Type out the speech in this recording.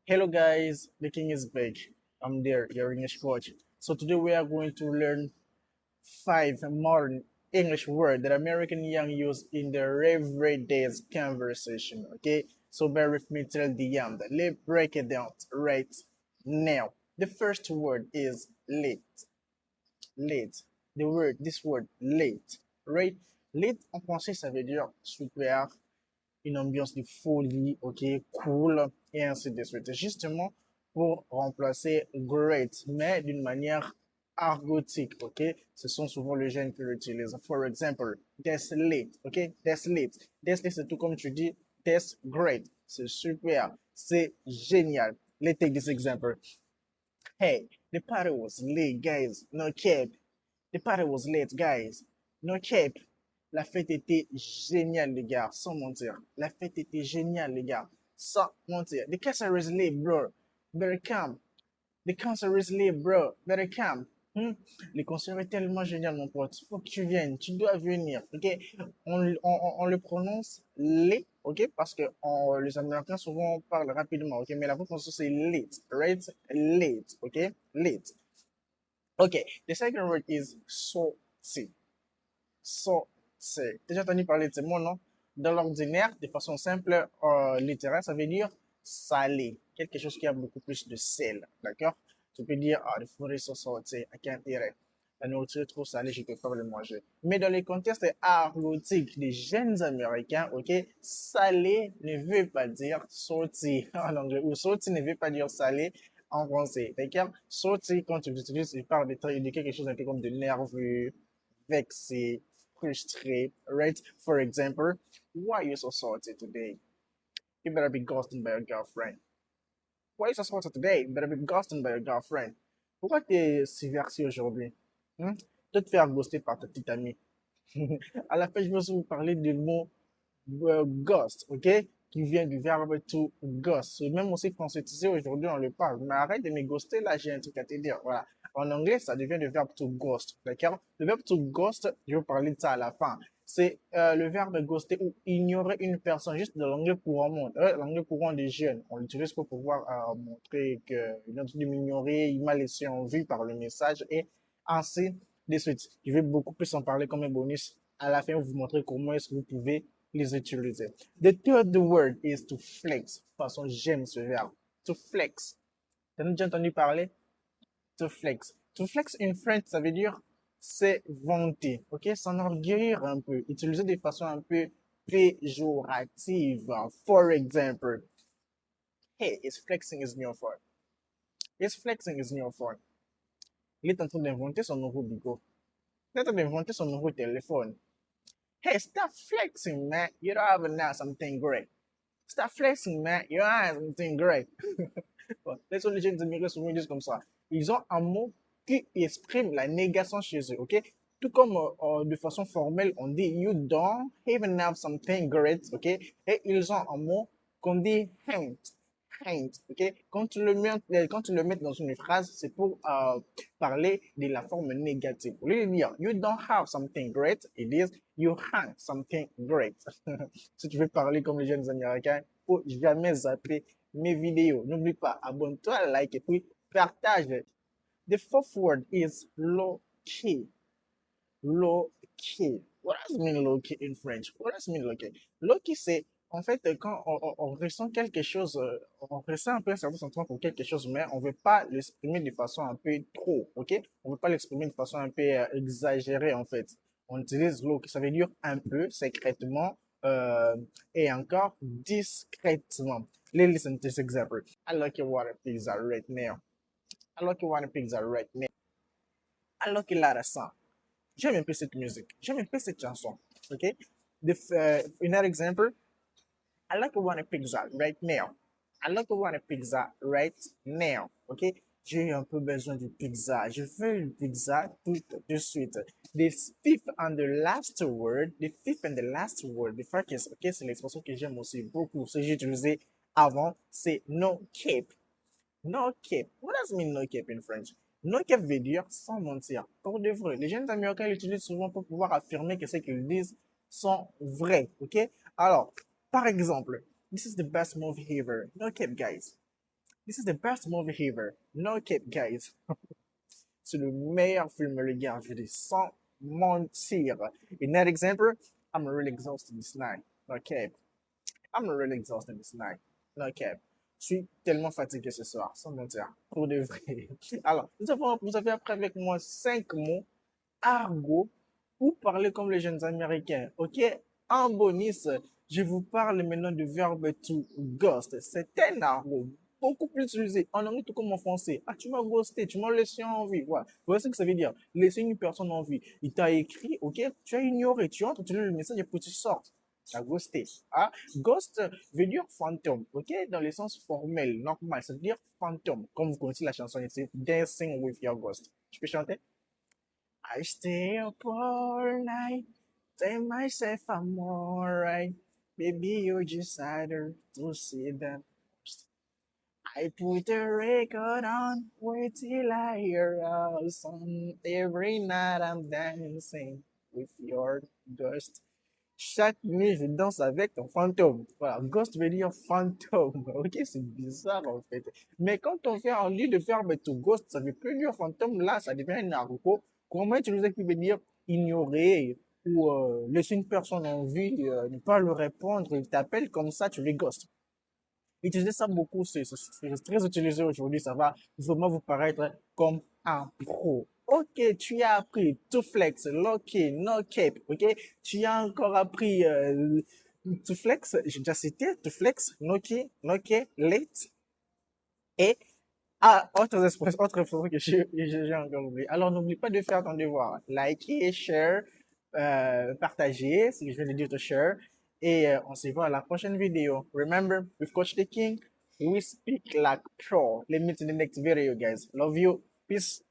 Hello guys, the king is back. I'm there, your English coach. So today we are going to learn five modern English words that American young use in their everyday conversation. Okay, so bear with me till the end. Let's break it down right now. The first word is late. Late. This word late, right? Late en français ça veut dire super, une ambiance de folie, ok, cool, et ainsi de suite. Justement, pour remplacer great, mais d'une manière argotique, ok, ce sont souvent les jeunes qui l'utilisent. For example, that's late, ok, that's late. That's late, c'est tout comme tu dis, that's great, c'est super, c'est génial. Let's take this example. Hey, the party was late, guys. No cap. The party was late, guys. No cap. La fête était géniale, les gars, sans mentir. La fête était géniale, les gars, sans mentir. The concert is late, bro. Better come. The concert is late, bro. Better come. Hmm? Le concert est tellement génial, mon pote. Faut que tu viennes. Tu dois venir. Ok? On le prononce les, ok? Parce que les Américains souvent parlent rapidement, ok? Mais la prononciation c'est late, right? Late, ok? Late. Ok. The second word is sorti. Sorti. Déjà entendu parler de ce mot, non? Dans l'ordinaire, de façon simple, littéraire, ça veut dire salé. Quelque chose qui a beaucoup plus de sel. D'accord? Tu peux dire, ah, les fourrés sont sortis, à quel intérêt? La nourriture est trop salée, je ne peux pas le manger. Mais dans les contextes argotiques des jeunes Américains, ok, salé ne veut pas dire sorti en anglais, ou sorti ne veut pas dire salé en français. D'accord? Sorti, quand tu l'utilises, il parle de quelque chose un peu comme de nerveux, vexé, frustré, right? For example, why are you so salty today? You better be ghosted by your girlfriend. Why are you so salty today? You better be ghosted by your girlfriend. Pourquoi t'es si versé aujourd'hui? Hmm? De te faire ghoster par ta petite amie. À la fin, je me suis vous parler du mot ghost, ok? Qui vient du verbe to ghost. C'est même aussi français, tu sais, aujourd'hui on le parle. Mais arrête de me ghoster, là, j'ai un truc à te dire. Voilà. En anglais, ça devient le verbe to ghost, d'accord? Le verbe to ghost, je vais parler de ça à la fin. C'est le verbe ghoster ou ignorer une personne, juste dans l'anglais courant, l'anglais courant des jeunes. On l'utilise pour pouvoir montrer qu'il est en train de m'ignorer, il m'a laissé en vue par le message et ainsi de suite. Je vais beaucoup plus en parler comme un bonus à la fin, vous montrer comment est-ce que vous pouvez les utiliser. The third word is to flex. De toute façon, j'aime ce verbe. To flex. T'as déjà entendu parler? To flex. To flex in French, ça veut dire c'est vanter, ok? S'enorgueillir un peu, utiliser de façon un peu péjorative. For example, hey, it's flexing his new phone. It's flexing his new phone. Il est en train d'inventer son nouveau bigot. Il est en train d'inventer son nouveau téléphone. Hey, stop flexing, man. You don't have now something great. Stop flexing, man. Your eyes something great. Les gens américains souvent disent comme ça. Ils ont un mot qui exprime la négation chez eux, ok? Tout comme de façon formelle, on dit you don't even have something great, ok? Et ils ont un mot qu'on dit ain't, ain't, ok? Quand tu le mets dans une phrase, c'est pour parler de la forme négative. Au lieu de dire you don't have something great, ils disent you have something great. Si tu veux parler comme les jeunes américains, faut jamais zapper mes vidéos. N'oublie pas, abonne-toi, like et puis partage. The fourth word is low key. Low key. What does it mean low key in French? What does it mean low key? Low key, c'est en fait quand on ressent quelque chose, on ressent un peu un certain sentiment pour quelque chose, mais on ne veut pas l'exprimer de façon un peu trop, ok? On ne veut pas l'exprimer de façon un peu exagérée en fait. On utilise low key, ça veut dire un peu, secrètement, euh, et encore discrètement. Let's listen to this example. I like your water pizza right now. I like your water pizza right now. I like a lot of song. J'aime un peu cette musique. J'aime un peu cette chanson. OK? Another example. I like to want a pizza right now. I like to want a pizza right now. OK? J'ai un peu besoin de pizza. Je veux une pizza tout de suite. The fifth and the last word, the fifth and the last word, the focus, OK, c'est l'expression que j'aime aussi beaucoup. Ce que j'ai utilisé avant, c'est no cape. No cap. What does mean no cap in French? No cap veut dire sans mentir. Pour de vrai. Les jeunes américains l'utilisent souvent pour pouvoir affirmer que ce qu'ils disent sont vrais. OK? Alors, par exemple, this is the best movie ever. No cap, guys. This is the best movie ever. No cap, guys. C'est le meilleur film, les gars. Je dis sans mentir. Another example, I'm really exhausted this night. No cap. I'm really exhausted this night. No cap. Je suis tellement fatigué ce soir, sans mentir. Pour de vrai. Alors, vous avez appris avec moi 5 mots argot ou parler comme les jeunes américains. Ok? En bonus, je vous parle maintenant du verbe to ghost. C'est un argot beaucoup plus utilisé en anglais tout comme en français. Ah, tu m'as ghosté, tu m'as laissé en vie. Voilà. Voilà ce que ça veut dire. Laisser une personne en vie. Il t'a écrit, ok? Tu as ignoré, tu entres, tu lis le message et puis tu sors. Tu as ghosté. Ah, ghost veut dire fantôme, ok? Dans le sens formel, normal. Ça veut dire fantôme. Comme vous connaissez la chanson ici, Dancing with Your Ghost. Je peux chanter? I stay up all night, tell myself I'm alright. Baby, you just harder to see them. I put the record on, wait till I hear a song. Every night I'm dancing with your ghost. Chaque nuit, je danse avec ton fantôme. Voilà, ghost veut dire fantôme. Ok, c'est bizarre en fait. Mais quand on fait en lieu de verbe to ghost, ça veut plus dire fantôme. Là, ça devient un argot. Comment utiliser qui veut dire ignorer ou laisser une personne en vie, ne pas le répondre, il t'appelle comme ça, tu les ghostes. Utiliser ça beaucoup, c'est très utilisé aujourd'hui. Ça va vraiment vous paraître comme un pro. Ok, tu as appris to flex, lock in, no cape. Ok, tu as encore appris to flex, j'ai déjà cité, to flex, no key, no key, late. Et autre expression que j'ai encore oublié. Alors, n'oublie pas de faire ton devoir. Liker, share, partager, ce que je viens de dire, de share. Et on se voit à la prochaine vidéo. Remember, with Coach the King, we speak like pro. Let me meet in the next video, guys. Love you. Peace.